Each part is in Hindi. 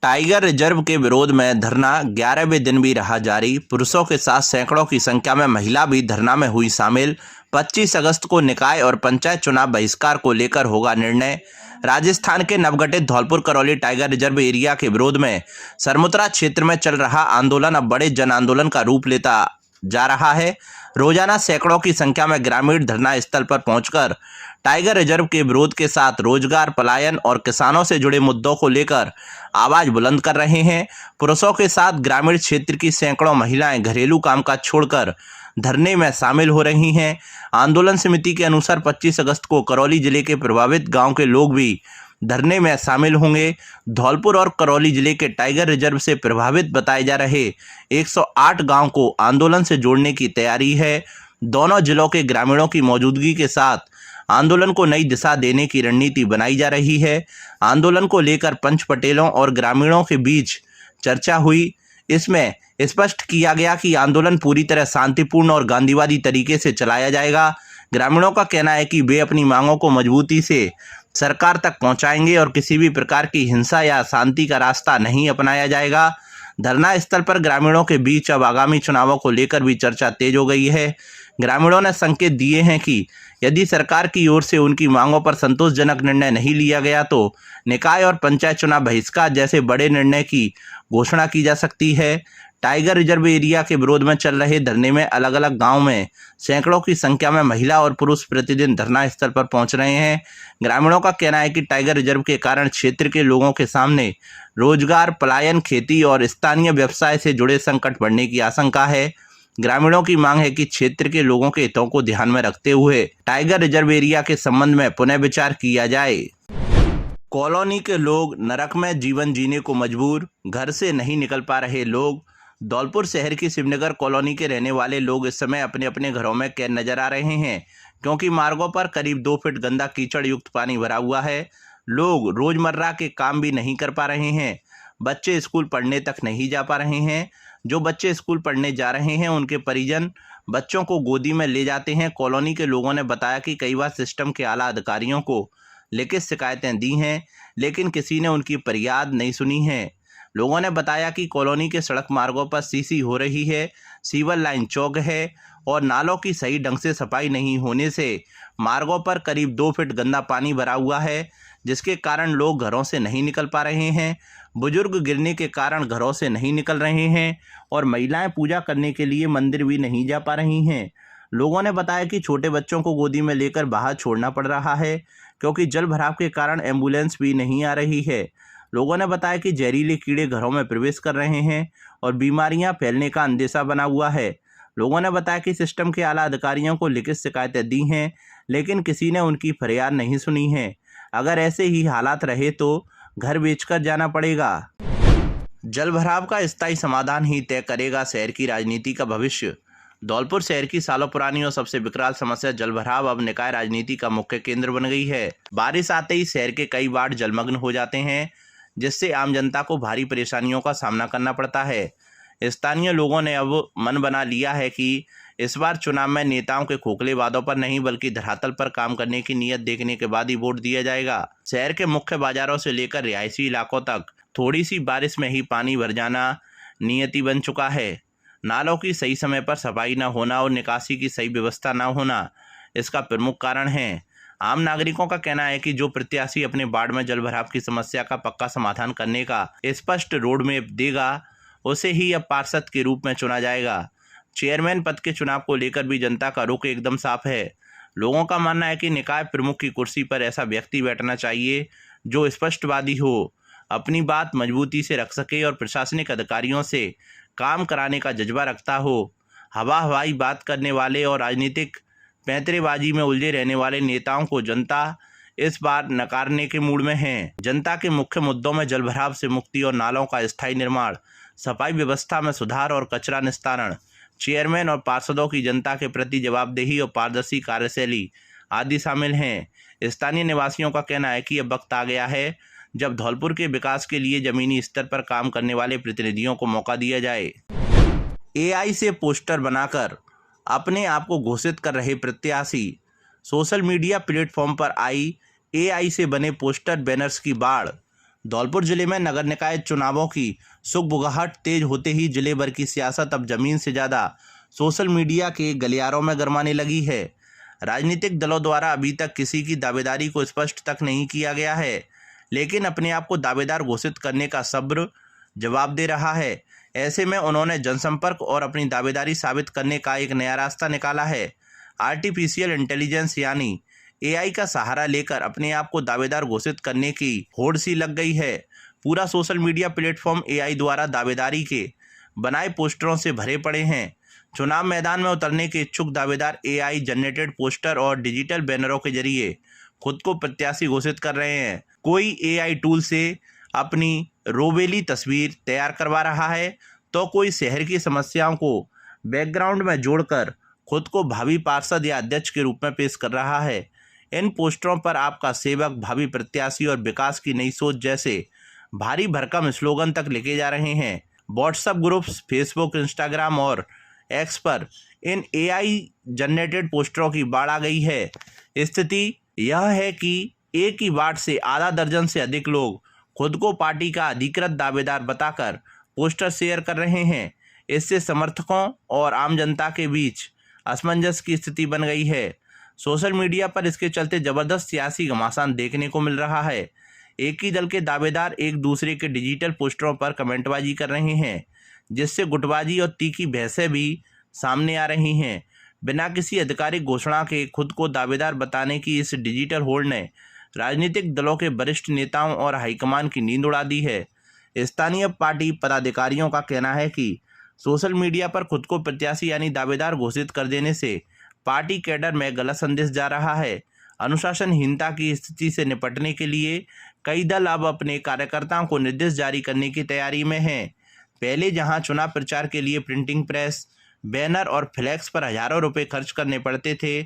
टाइगर रिजर्व के विरोध में धरना 11वें दिन भी रहा जारी। पुरुषों के साथ सैकड़ों की संख्या में महिला भी धरना में हुई शामिल। 25 अगस्त को निकाय और पंचायत चुनाव बहिष्कार को लेकर होगा निर्णय। राजस्थान के नवगठित Dholpur Karauli tiger reserve area के विरोध में सरमुत्रा क्षेत्र में चल रहा आंदोलन अब बड़े जन आंदोलन का रूप लेता जा रहा है। रोजाना सैकड़ों की संख्या में ग्रामीण धरना स्थल पर पहुंचकर टाइगर रिजर्व के विरोध के साथ रोजगार, पलायन और किसानों से जुड़े मुद्दों को लेकर आवाज बुलंद कर रहे हैं। पुरुषों के साथ ग्रामीण क्षेत्र की सैकड़ों महिलाएं घरेलू कामकाज छोड़कर धरने में शामिल हो रही हैं। आंदोलन समिति के अनुसार 25 अगस्त को करौली जिले के प्रभावित गांव के लोग भी धरने में शामिल होंगे। धौलपुर और करौली जिले के टाइगर रिजर्व से प्रभावित बताए जा रहे 108 गांव को आंदोलन से जोड़ने की तैयारी है। दोनों जिलों के ग्रामीणों की मौजूदगी के साथ आंदोलन को नई दिशा देने की रणनीति बनाई जा रही है। आंदोलन को लेकर पंच पटेलों और ग्रामीणों के बीच चर्चा हुई। इसमें स्पष्ट किया गया कि आंदोलन पूरी तरह शांतिपूर्ण और गांधीवादी तरीके से चलाया जाएगा। ग्रामीणों का कहना है कि वे अपनी मांगों को मजबूती से सरकार तक पहुंचाएंगे और किसी भी प्रकार की हिंसा या शांति का रास्ता नहीं अपनाया जाएगा। धरना स्थल पर ग्रामीणों के बीच अब आगामी चुनावों को लेकर भी चर्चा तेज हो गई है। ग्रामीणों ने संकेत दिए हैं कि यदि सरकार की ओर से उनकी मांगों पर संतोषजनक निर्णय नहीं लिया गया तो निकाय और पंचायत चुनाव बहिष्कार जैसे बड़े निर्णय की घोषणा की जा सकती है। टाइगर रिजर्व एरिया के विरोध में चल रहे धरने में अलग अलग गांव में सैकड़ों की संख्या में महिला और पुरुष प्रतिदिन धरना स्थल पर पहुंच रहे हैं। ग्रामीणों का कहना है कि टाइगर रिजर्व के कारण क्षेत्र के लोगों के सामने रोजगार, पलायन, खेती और स्थानीय व्यवसाय से जुड़े संकट बढ़ने की आशंका है। ग्रामीणों की मांग है कि क्षेत्र के लोगों के हितों को ध्यान में रखते हुए टाइगर रिजर्व एरिया के संबंध में पुनः विचार किया जाए। कॉलोनी के लोग नरक में जीवन जीने को मजबूर, घर से नहीं निकल पा रहे लोग। धौलपुर शहर की शिवनगर कॉलोनी के रहने वाले लोग इस समय अपने अपने घरों में कैद नजर आ रहे हैं, क्योंकि मार्गों पर करीब 2 फीट गंदा कीचड़ युक्त पानी भरा हुआ है। लोग रोजमर्रा के काम भी नहीं कर पा रहे हैं। बच्चे स्कूल पढ़ने तक नहीं जा पा रहे हैं। जो बच्चे स्कूल पढ़ने जा रहे हैं उनके परिजन बच्चों को गोदी में ले जाते हैं। कॉलोनी के लोगों ने बताया कि कई बार सिस्टम के आला अधिकारियों को लिखित शिकायतें दी हैं, लेकिन किसी ने उनकी फरियाद नहीं सुनी है। लोगों ने बताया कि कॉलोनी के सड़क मार्गों पर सीसी हो रही है, सीवर लाइन चौक है और नालों की सही ढंग से सफाई नहीं होने से मार्गों पर करीब 2 फीट गंदा पानी भरा हुआ है, जिसके कारण लोग घरों से नहीं निकल पा रहे हैं। बुजुर्ग गिरने के कारण घरों से नहीं निकल रहे हैं और महिलाएं पूजा करने के लिए मंदिर भी नहीं जा पा रही हैं। लोगों ने बताया कि छोटे बच्चों को गोदी में लेकर बाहर छोड़ना पड़ रहा है, क्योंकि जल भराव के कारण एम्बुलेंस भी नहीं आ रही है। लोगों ने बताया कि जहरीले कीड़े घरों में प्रवेश कर रहे हैं और बीमारियां फैलने का अंदेशा बना हुआ है। लोगों ने बताया कि सिस्टम के आला अधिकारियों को लिखित शिकायतें दी हैं, लेकिन किसी ने उनकी फरियाद नहीं सुनी है। अगर ऐसे ही हालात रहे तो घर बेचकर जाना पड़ेगा। जल भराव का स्थायी समाधान ही तय करेगा शहर की राजनीति का भविष्य। धौलपुर शहर की सालों पुरानी और सबसे विकराल समस्या जल भराव अब निकाय राजनीति का मुख्य केंद्र बन गई है। बारिश आते ही शहर के कई वार्ड जलमग्न हो जाते हैं, जिससे आम जनता को भारी परेशानियों का सामना करना पड़ता है। स्थानीय लोगों ने अब मन बना लिया है कि इस बार चुनाव में नेताओं के खोखले वादों पर नहीं बल्कि धरातल पर काम करने की नीयत देखने के बाद ही वोट दिया जाएगा। शहर के मुख्य बाजारों से लेकर रिहायशी इलाकों तक थोड़ी सी बारिश में ही पानी भर जाना नियति बन चुका है। नालों की सही समय पर सफाई न होना और निकासी की सही व्यवस्था न होना इसका प्रमुख कारण है। आम नागरिकों का कहना है कि जो प्रत्याशी अपने वार्ड में जल भराव की समस्या का पक्का समाधान करने का स्पष्ट रोड मैप देगा, उसे ही अब पार्षद के रूप में चुना जाएगा। चेयरमैन पद के चुनाव को लेकर भी जनता का रुख एकदम साफ है। लोगों का मानना है कि निकाय प्रमुख की कुर्सी पर ऐसा व्यक्ति बैठना चाहिए जो स्पष्टवादी हो, अपनी बात मजबूती से रख सके और प्रशासनिक अधिकारियों से काम कराने का जज्बा रखता हो। हवाई बात करने वाले और राजनीतिक पैंतरेबाजी में उलझे रहने वाले नेताओं को जनता इस बार नकारने के मूड में है। जनता के मुख्य मुद्दों में जल भराव से मुक्ति और नालों का स्थायी निर्माण, सफाई व्यवस्था में सुधार और कचरा निस्तारण, चेयरमैन और पार्षदों की जनता के प्रति जवाबदेही और पारदर्शी कार्यशैली आदि शामिल हैं। स्थानीय निवासियों का कहना है कि अब वक्त आ गया है जब धौलपुर के विकास के लिए जमीनी स्तर पर काम करने वाले प्रतिनिधियों को मौका दिया जाए। एआई से पोस्टर बनाकर अपने आप को घोषित कर रहे प्रत्याशी, सोशल मीडिया प्लेटफॉर्म पर आई एआई से बने पोस्टर बैनर्स की बाढ़। धौलपुर जिले में नगर निकाय चुनावों की सुगबुगाहट तेज होते ही जिले भर की सियासत अब जमीन से ज़्यादा सोशल मीडिया के गलियारों में गरमाने लगी है। राजनीतिक दलों द्वारा अभी तक किसी की दावेदारी को स्पष्ट तक नहीं किया गया है, लेकिन अपने आप को दावेदार घोषित करने का सब्र जवाब दे रहा है। ऐसे में उन्होंने जनसंपर्क और अपनी दावेदारी साबित करने का एक नया रास्ता निकाला है। आर्टिफिशियल इंटेलिजेंस यानी एआई का सहारा लेकर अपने आप को दावेदार घोषित करने की होड़ सी लग गई है। पूरा सोशल मीडिया प्लेटफॉर्म एआई द्वारा दावेदारी के बनाए पोस्टरों से भरे पड़े हैं। चुनाव मैदान में उतरने के इच्छुक दावेदार एआई जनरेटेड पोस्टर और डिजिटल बैनरों के जरिए खुद को प्रत्याशी घोषित कर रहे हैं। कोई एआई टूल से अपनी रोबेली तस्वीर तैयार करवा रहा है, तो कोई शहर की समस्याओं को बैकग्राउंड में जोड़कर खुद को भावी पार्षद या अध्यक्ष के रूप में पेश कर रहा है। इन पोस्टरों पर आपका सेवक, भावी प्रत्याशी और विकास की नई सोच जैसे भारी भरकम स्लोगन तक लिखे जा रहे हैं। व्हाट्सएप ग्रुप्स, फेसबुक, इंस्टाग्राम और एक्स पर इन एआई जनरेटेड पोस्टरों की बाढ़ आ गई है। स्थिति यह है कि एक ही वार्ड से आधा दर्जन से अधिक लोग खुद को पार्टी का अधिकृत दावेदार बताकर पोस्टर शेयर कर रहे हैं। इससे समर्थकों और आम जनता के बीच असमंजस की स्थिति बन गई है। सोशल मीडिया पर इसके चलते जबरदस्त सियासी घमासान देखने को मिल रहा है। एक ही दल के दावेदार एक दूसरे के डिजिटल पोस्टरों पर कमेंटबाजी कर रहे हैं, जिससे गुटबाजी और तीखी बहसें भी सामने आ रही हैं। बिना किसी आधिकारिक घोषणा के खुद को दावेदार बताने की इस डिजिटल होड़ ने राजनीतिक दलों के वरिष्ठ नेताओं और हाईकमान की नींद उड़ा दी है। स्थानीय पार्टी पदाधिकारियों का कहना है कि सोशल मीडिया पर खुद को प्रत्याशी यानी दावेदार घोषित कर देने से पार्टी कैडर में गलत संदेश जा रहा है। अनुशासनहीनता की स्थिति से निपटने के लिए कई दल अब अपने कार्यकर्ताओं को निर्देश जारी करने की तैयारी में हैं। पहले जहां चुनाव प्रचार के लिए प्रिंटिंग प्रेस, बैनर और फ्लैक्स पर हजारों रुपए खर्च करने पड़ते थे,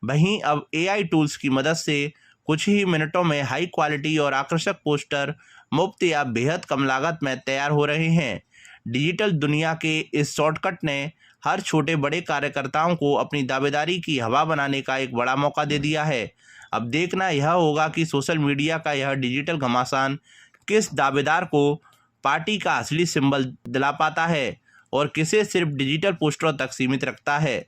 वहीं अब एआई टूल्स की मदद से कुछ ही मिनटों में हाई क्वालिटी और आकर्षक पोस्टर मुफ्त या बेहद कम लागत में तैयार हो रहे हैं। डिजिटल दुनिया के इस शॉर्टकट ने हर छोटे बड़े कार्यकर्ताओं को अपनी दावेदारी की हवा बनाने का एक बड़ा मौका दे दिया है। अब देखना यह होगा कि सोशल मीडिया का यह डिजिटल घमासान किस दावेदार को पार्टी का असली सिंबल दिला पाता है और किसे सिर्फ डिजिटल पोस्टरों तक सीमित रखता है।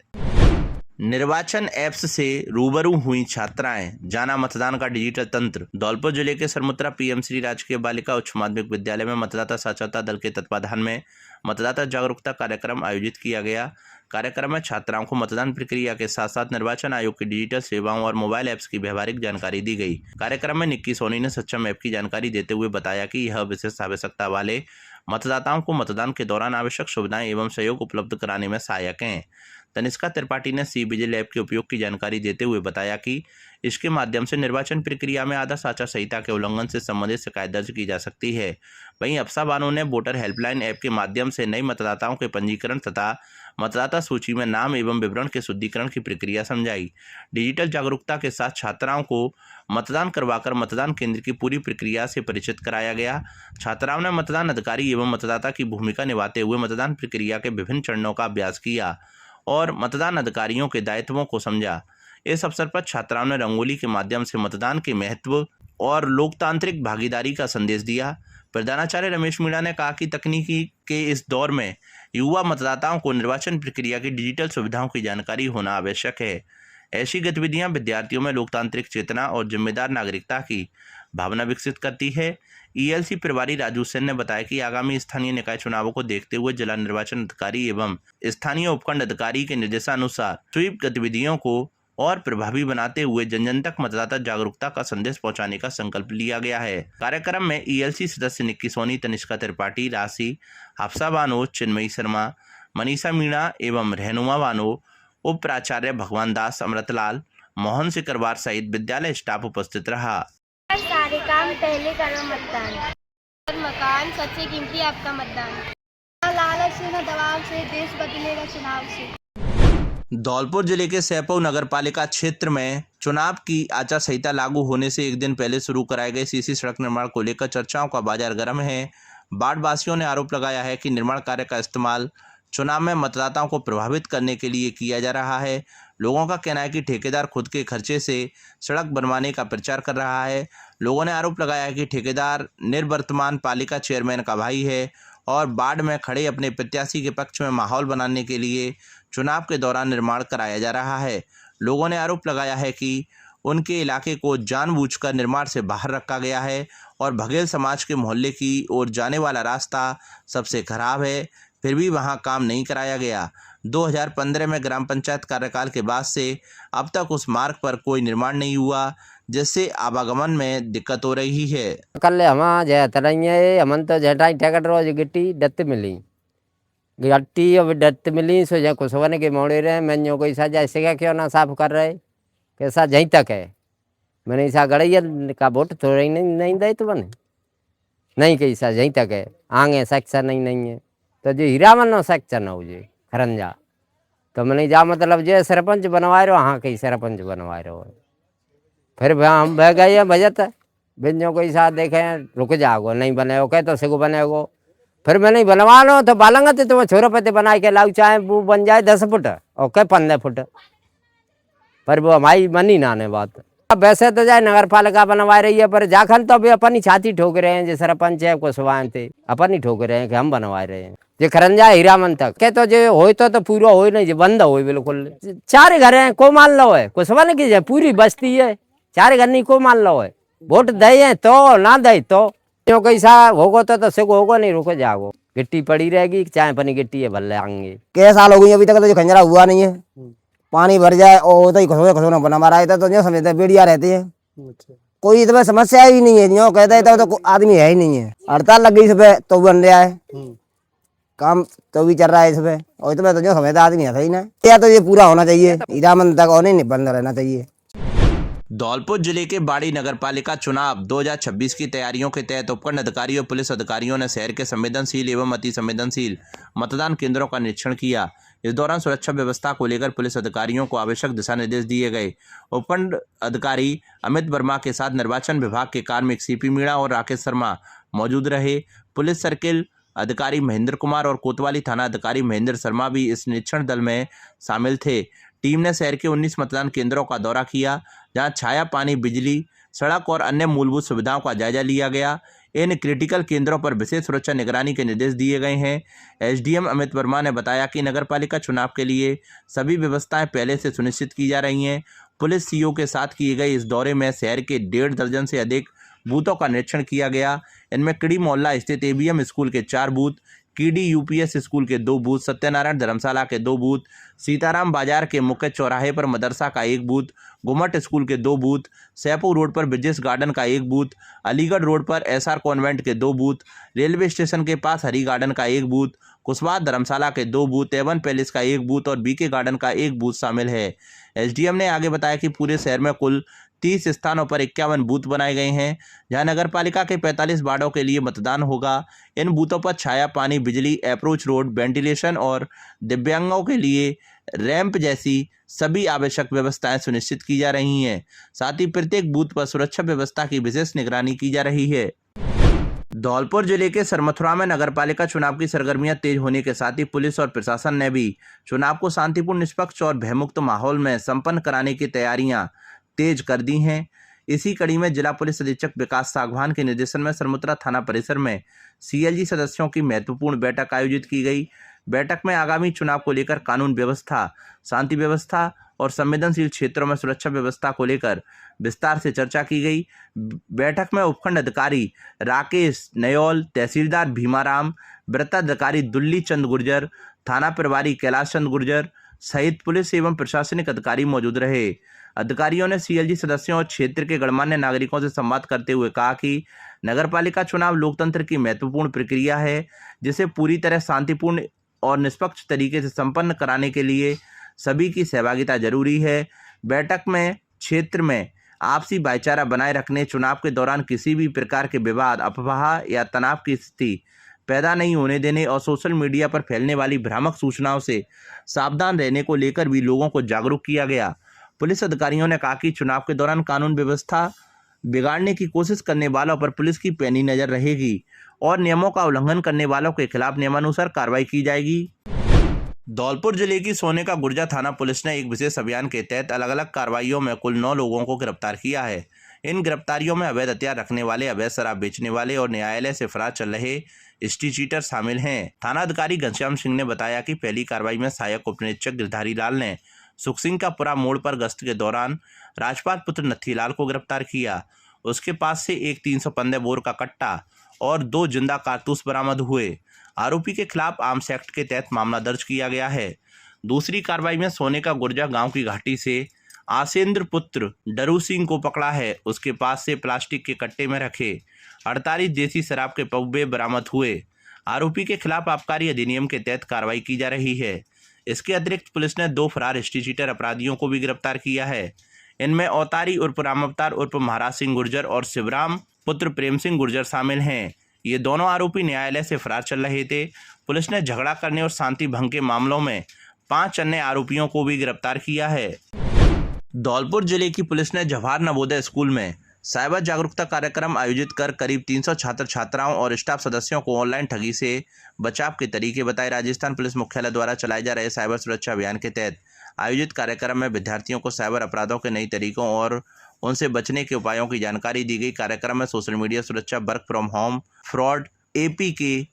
निर्वाचन ऐप्स से रूबरू हुई छात्राएं, जाना मतदान का डिजिटल तंत्र। धौलपुर जिले के सरमुत्रा पीएम श्री राजकीय बालिका उच्च माध्यमिक विद्यालय में मतदाता साक्षरता दल के तत्वाधान में मतदाता जागरूकता कार्यक्रम आयोजित किया गया। कार्यक्रम में छात्राओं को मतदान प्रक्रिया के साथ साथ निर्वाचन आयोग की डिजिटल सेवाओं और मोबाइल ऐप्स की व्यवहारिक जानकारी दी गई। कार्यक्रम में निक्की सोनी ने सक्षम ऐप की जानकारी देते हुए बताया कि यह विशेष आवश्यकता वाले मतदाताओं को मतदान के दौरान आवश्यक सुविधाएं एवं सहयोग उपलब्ध कराने में सहायक हैं। तनिष्का त्रिपाठी ने सी विजिल ऐप के उपयोग की जानकारी देते हुए बताया कि इसके माध्यम से निर्वाचन प्रक्रिया में आदर्श आचार संहिता के उल्लंघन से संबंधित शिकायत दर्ज की जा सकती है। वहीं अफसा बानो ने वोटर हेल्पलाइन ऐप के माध्यम से नए मतदाताओं के पंजीकरण तथा मतदाता सूची में नाम एवं विवरण के शुद्धिकरण की प्रक्रिया समझाई। डिजिटल जागरूकता के साथ छात्राओं को मतदान करवाकर मतदान केंद्र की पूरी प्रक्रिया से परिचित कराया गया। छात्राओं ने मतदान अधिकारी एवं मतदाता की भूमिका निभाते हुए मतदान प्रक्रिया के विभिन्न चरणों का अभ्यास किया और मतदान अधिकारियों के दायित्वों को समझा। इस अवसर पर छात्राओं ने रंगोली के माध्यम से मतदान के महत्व और लोकतांत्रिक भागीदारी का संदेश दिया। प्रधानाचार्य रमेश मीणा ने कहा कि तकनीकी के इस दौर में युवा मतदाताओं को निर्वाचन प्रक्रिया की डिजिटल सुविधाओं की जानकारी होना आवश्यक है। ऐसी गतिविधियां विद्यार्थियों में लोकतांत्रिक चेतना और जिम्मेदार नागरिकता की भावना विकसित करती है। ईएलसी प्रभारी राजू सेन ने बताया कि आगामी स्थानीय निकाय चुनावों को देखते हुए जिला निर्वाचन अधिकारी एवं स्थानीय उपखंड अधिकारी के निर्देशानुसार स्वीप गतिविधियों को और प्रभावी बनाते हुए जन जन तक मतदाता जागरूकता का संदेश पहुंचाने का संकल्प लिया गया है। कार्यक्रम में ईएलसी सदस्य निक्की सोनी, तनिष्का त्रिपाठी, राशि, हफ्सा बानो, चिन्मयी शर्मा, मनीषा मीणा एवं रहनुमा बानो, उप प्राचार्य भगवान दास, अमृतलाल, मोहन सिकरवार सहित विद्यालय स्टाफ उपस्थित रहा। सारे काम पहले करो मतदान और मकान सबसे कीमती आपका मतदान। लालच से न दबाव से देश बदलेगा चुनाव से। धौलपुर जिले के सैपऊ नगर पालिका क्षेत्र में चुनाव की आचार संहिता लागू होने से एक दिन पहले शुरू कराए गए सीसी सड़क निर्माण को लेकर चर्चाओं का बाजार गर्म है। वार्ड वासियों ने आरोप लगाया है कि निर्माण कार्य का इस्तेमाल चुनाव में मतदाताओं को प्रभावित करने के लिए किया जा रहा है। लोगों का कहना है कि ठेकेदार खुद के खर्चे से सड़क बनवाने का प्रचार कर रहा है। लोगों ने आरोप लगाया है कि ठेकेदार निवर्तमान पालिका चेयरमैन का भाई है और बाढ़ में खड़े अपने प्रत्याशी के पक्ष में माहौल बनाने के लिए चुनाव के दौरान निर्माण कराया जा रहा है। लोगों ने आरोप लगाया है कि उनके इलाके को जानबूझकर निर्माण से बाहर रखा गया है और बघेल समाज के मोहल्ले की ओर जाने वाला रास्ता सबसे खराब है, फिर भी वहां काम नहीं कराया गया। 2015 में ग्राम पंचायत कार्यकाल के बाद से अब तक उस मार्ग पर कोई निर्माण नहीं हुआ, जिससे आवागमन में दिक्कत हो रही है। कल हम जय तरंगे हमन तो जटाई ठेकट रोज गिट्टी डत मिली गट्टी अब डत मिली सो जय कुसवन के मोड़े रहे मैंने कोई सा जैसे क्या क्यों ना साफ कर रहे कैसा जहीं तक है मैंने ऐसा गड़ैया का वोट थोड़ा ही नहीं दे तो बने नहीं कैसा जहीं तक है आगे सेक्शन नहीं है तो जो हीरामन सेक्शन हो जे खरंजा तो मैंने जा मतलब जो सरपंच बनवाए रहो हाँ कहीं सरपंच बनवाए रहो फिर हम बह गए बजट बिंजो कोई साथ देखे रुक जाओ नहीं बने कहे तो सिगो बनेगो फिर मैं नहीं बनवा लो तो बालंगा तो वो छोरो पते बना के लाऊ चाहे वो बन जाए 10 फुट और कहे 15 फुट पर वो हमारी मनी नाने बात। अब वैसे तो जाए नगर पालिका बनवा रही है पर जाखन तो अभी अपन ही छाती ठोक रहे हैं जो सरपंच है कुशवान थे अपन ही ठोक रहे हैं कि हम बनवा रहे हैं जो खरंजा हीरामन तक के तो जो हो तो पूरा हो नहीं जो बंद हो बिल्कुल 4 घर हैं को मान लो है कुशवान की पूरी बस्ती है 4 घर नहीं को मान लो है वोट दे तो ना दे तो क्यों कैसा होगो तो सिगो होगो नहीं रुको जाओ गिट्टी पड़ी रहेगी चाहे अपनी गिट्टी है भले आएंगे। कई साल हो गई अभी तक तो जो खंजरा हुआ नहीं है। पानी भर जाए और तो ही खसोना बना मारा है तो जो समझते बेड़िया रहती है कोई इसमें समस्या ही नहीं है जो कहता है तो आदमी है ही नहीं है। हड़ताल लग गई इसमें तो बन रहा है काम तो भी चल रहा है इसमें और इसमें तो जो समझता आदमी है ही ना या तो ये पूरा होना चाहिए हीरामन तक और नहीं बंद रहना चाहिए। धौलपुर जिले के बाड़ी नगरपालिका चुनाव 2026 की तैयारियों के तहत उपखंड अधिकारी और पुलिस अधिकारियों ने शहर के संवेदनशील एवं अति संवेदनशील मतदान केंद्रों का निरीक्षण किया। इस दौरान सुरक्षा व्यवस्था को लेकर पुलिस अधिकारियों को आवश्यक दिशा निर्देश दिए गए। उपखंड अधिकारी अमित वर्मा के साथ निर्वाचन विभाग के कार्मिक सीपी मीणा और राकेश शर्मा मौजूद रहे। पुलिस सर्किल अधिकारी महेंद्र कुमार और कोतवाली थाना अधिकारी महेंद्र शर्मा भी इस निरीक्षण दल में शामिल थे। टीम ने शहर के 19 मतदान केंद्रों का दौरा किया, जहां छाया, पानी, बिजली, सड़क और अन्य मूलभूत सुविधाओं का जायजा लिया गया। इन क्रिटिकल केंद्रों पर विशेष सुरक्षा निगरानी के निर्देश दिए गए हैं। एसडीएम अमित वर्मा ने बताया कि नगरपालिका चुनाव के लिए सभी व्यवस्थाएं पहले से सुनिश्चित की जा रही हैं। पुलिस सीओ के साथ किए गए इस दौरे में शहर के 1.5 दर्जन से अधिक बूथों का निरीक्षण किया गया। इनमें किड़ी मोहल्ला स्थित एबीएम स्कूल के 4 बूथ, कीडी यूपीएस स्कूल के 2 बूथ, सत्यनारायण धर्मशाला के 2 बूथ, सीताराम बाजार के मुख्य चौराहे पर मदरसा का 1 बूथ, गुमट स्कूल के 2 बूथ, सैपुर रोड पर ब्रिजेश गार्डन का 1 बूथ, अलीगढ़ रोड पर एसआर कॉन्वेंट के 2 बूथ, रेलवे स्टेशन के पास हरी गार्डन का 1 बूथ, कुशवाहा धर्मशाला के 2 बूथ, एवन पैलेस का 1 बूथ और बीके गार्डन का 1 बूथ शामिल है। एसडीएम ने आगे बताया कि पूरे शहर में कुल 30 स्थानों पर 51 बूथ बनाए गए हैं, जहां नगरपालिका के 45 वार्डों के लिए मतदान होगा। इन बूथों पर छाया, पानी, बिजली, अप्रोच रोड, वेंटिलेशन और दिव्यांगों के लिए रैंप जैसी सभी आवश्यक व्यवस्थाएं सुनिश्चित की जा रही हैं। साथ ही प्रत्येक बूथ पर सुरक्षा व्यवस्था की विशेष निगरानी की जा रही है। धौलपुर जिले के सरमथुरा में नगरपालिका चुनाव की सरगर्मियां तेज होने के साथ ही पुलिस और प्रशासन ने भी चुनाव को शांतिपूर्ण, निष्पक्ष और भयमुक्त माहौल में संपन्न कराने की तैयारियां तेज कर दी हैं। इसी कड़ी में जिला पुलिस अधीक्षक विकास सागवान के निर्देशन में सरमुत्रा थाना परिसर में सीएलजी सदस्यों की महत्वपूर्ण बैठक आयोजित की गई। बैठक में आगामी चुनाव को लेकर कानून व्यवस्था, शांति व्यवस्था और संवेदनशील क्षेत्रों में सुरक्षा व्यवस्था को लेकर विस्तार से चर्चा की गई। बैठक में उपखंड अधिकारी राकेश नयोल, तहसीलदार भीमाराम, वृत्ताधिकारी दुल्ली चंद गुर्जर, थाना प्रभारी कैलाश चंद गुर्जर सहित पुलिस एवं प्रशासनिक अधिकारी मौजूद रहे। अधिकारियों ने सीएलजी सदस्यों और क्षेत्र के गणमान्य नागरिकों से संवाद करते हुए कहा कि नगरपालिका चुनाव लोकतंत्र की महत्वपूर्ण प्रक्रिया है, जिसे पूरी तरह शांतिपूर्ण और निष्पक्ष तरीके से संपन्न कराने के लिए सभी की सहभागिता जरूरी है। बैठक में क्षेत्र में आपसी भाईचारा बनाए रखने, चुनाव के दौरान किसी भी प्रकार के विवाद, अफवाह या तनाव की स्थिति पैदा नहीं होने देने और सोशल मीडिया पर फैलने वाली भ्रामक सूचनाओं से सावधान रहने को लेकर भी लोगों को जागरूक किया गया। पुलिस अधिकारियों ने कहा कि चुनाव के दौरान कानून व्यवस्था बिगाड़ने की कोशिश करने वालों पर पुलिस की पैनी नजर रहेगी और नियमों का उल्लंघन करने वालों के खिलाफ नियमानुसार कार्रवाई की जाएगी। धौलपुर जिले की सोने का गुर्जा थाना पुलिस ने एक विशेष अभियान के तहत अलग अलग कार्रवाइयों में कुल 9 लोगों को गिरफ्तार किया है। इन गिरफ्तारियों में अवैध हथियार रखने वाले, अवैध शराब बेचने वाले और न्यायालय से फरार चल रहे स्ट्रीट शामिल हैं। थाना अधिकारी घनश्याम सिंह ने बताया कि पहली कार्रवाई में सहायक उपनिरीक्षक गिरधारी लाल ने सुखसिंह का पुरा मोड़ पर गश्त के दौरान राजपाल पुत्र नथीलाल को गिरफ्तार किया। उसके पास से एक 315 बोर का कट्टा और 2 जिंदा कारतूस बरामद हुए। आरोपी के खिलाफ आर्म्स एक्ट के तहत मामला दर्ज किया गया है। दूसरी कार्रवाई में सोने का गुर्जा गांव की घाटी से आसेंद्र पुत्र डरू सिंह को पकड़ा है। उसके पास से प्लास्टिक के कट्टे में रखे 48 देसी शराब के पौवे बरामद हुए। आरोपी के खिलाफ आबकारी अधिनियम के तहत कार्रवाई की जा रही है। इसके अतिरिक्त पुलिस ने 2 फरार स्ट्रीट अपराधियों को भी गिरफ्तार किया है। इनमें अवतारी उर्फ राम अवतार उर्फ महाराज सिंह गुर्जर और शिवराम पुत्र प्रेम सिंह गुर्जर शामिल हैं। ये दोनों आरोपी न्यायालय से फरार चल रहे थे। पुलिस ने झगड़ा करने और शांति भंग के मामलों में 5 अन्य आरोपियों को भी गिरफ्तार किया है। धौलपुर जिले की पुलिस ने जवाहर नवोदय स्कूल में साइबर जागरूकता कार्यक्रम आयोजित कर करीब 300 छात्र छात्राओं और स्टाफ सदस्यों को ऑनलाइन ठगी से बचाव के तरीके बताए। राजस्थान पुलिस मुख्यालय द्वारा चलाए जा रहे साइबर सुरक्षा अभियान के तहत आयोजित कार्यक्रम में विद्यार्थियों को साइबर अपराधों के नई तरीकों और उनसे बचने के उपायों की जानकारी दी गई। कार्यक्रम में सोशल मीडिया सुरक्षा, work from home fraud, APK,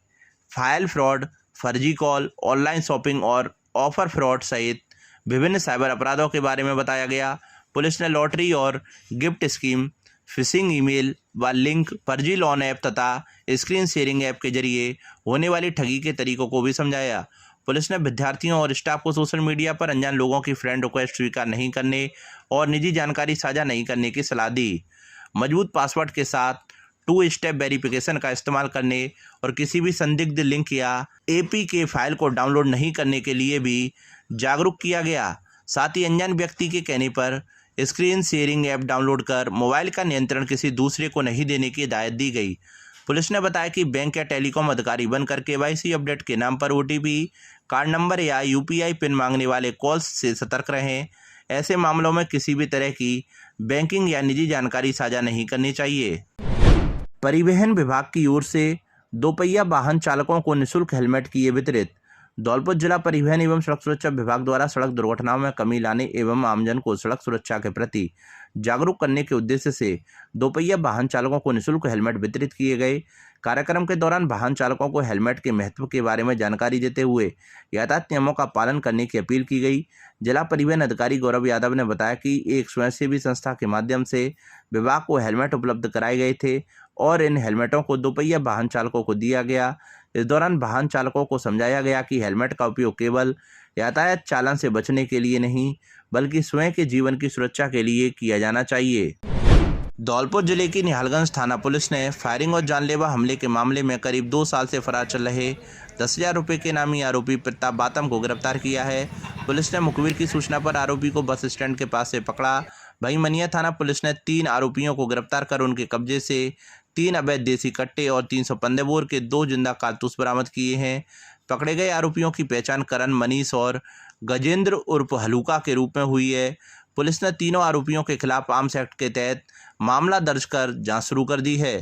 file fraud, फर्जी कॉल, ऑनलाइन शॉपिंग और ऑफर फ्रॉड सहित विभिन्न साइबर अपराधों के बारे में बताया गया। पुलिस ने लॉटरी और गिफ्ट स्कीम, फिशिंग ईमेल व लिंक, फर्जी लोन ऐप तथा स्क्रीन शेयरिंग ऐप के जरिए होने वाली ठगी के तरीकों को भी समझाया। पुलिस ने विद्यार्थियों और स्टाफ को सोशल मीडिया पर अनजान लोगों की फ्रेंड रिक्वेस्ट स्वीकार नहीं करने और निजी जानकारी साझा नहीं करने की सलाह दी। मजबूत पासवर्ड के साथ 2 स्टेप वेरिफिकेशन का इस्तेमाल करने और किसी भी संदिग्ध लिंक या APK फाइल को डाउनलोड नहीं करने के लिए भी जागरूक किया गया। साथ ही अनजान व्यक्ति के कहने पर स्क्रीन शेयरिंग ऐप डाउनलोड कर मोबाइल का नियंत्रण किसी दूसरे को नहीं देने की हिदायत दी गई। पुलिस ने बताया कि बैंक या टेलीकॉम अधिकारी बनकर KYC अपडेट के नाम पर OTP, कार्ड नंबर या UPI पिन मांगने वाले कॉल्स से सतर्क रहें। ऐसे मामलों में किसी भी तरह की बैंकिंग या निजी जानकारी साझा नहीं करनी चाहिए। परिवहन विभाग की ओर से 2 पहिया वाहन चालकों को निःशुल्क हेलमेट किए वितरित। धौलपुर जिला परिवहन एवं सड़क सुरक्षा विभाग द्वारा सड़क दुर्घटनाओं में कमी लाने एवं आमजन को सड़क सुरक्षा के प्रति जागरूक करने के उद्देश्य से 2 पहिया वाहन चालकों को निःशुल्क हेलमेट वितरित किए गए। कार्यक्रम के दौरान वाहन चालकों को हेलमेट के महत्व के बारे में जानकारी देते हुए यातायात नियमों का पालन करने की अपील की गई। जिला परिवहन अधिकारी गौरव यादव ने बताया कि एक स्वयंसेवी संस्था के माध्यम से विभाग को हेलमेट उपलब्ध कराए गए थे और इन हेलमेटों को 2 पहिया वाहन चालकों को दिया गया। इस दौरान वाहन चालकों को समझाया गया कि हेलमेट का उपयोग केवल यातायात चालन से बचने के लिए नहीं बल्कि स्वयं के जीवन की सुरक्षा के लिए किया जाना चाहिए। धौलपुर जिले की निहालगंज थाना पुलिस ने फायरिंग और जानलेवा हमले के मामले में करीब 2 साल से फरार चल रहे 10,000 रुपये के नामी आरोपी प्रताप बातम को गिरफ्तार किया है। पुलिस ने मुखबिर की सूचना पर आरोपी को बस स्टैंड के पास से पकड़ा। वहीं मनिया थाना पुलिस ने 3 आरोपियों को गिरफ्तार कर उनके कब्जे से 3 अवैध देसी कट्टे और 315 बोर के 2 जिंदा कारतूस बरामद किए हैं। पकड़े गए आरोपियों की पहचान करण, मनीष और गजेंद्र उर्फ हलूका के रूप में हुई है। पुलिस ने तीनों आरोपियों के खिलाफ आर्म्स एक्ट के तहत मामला दर्ज कर जांच शुरू कर दी है।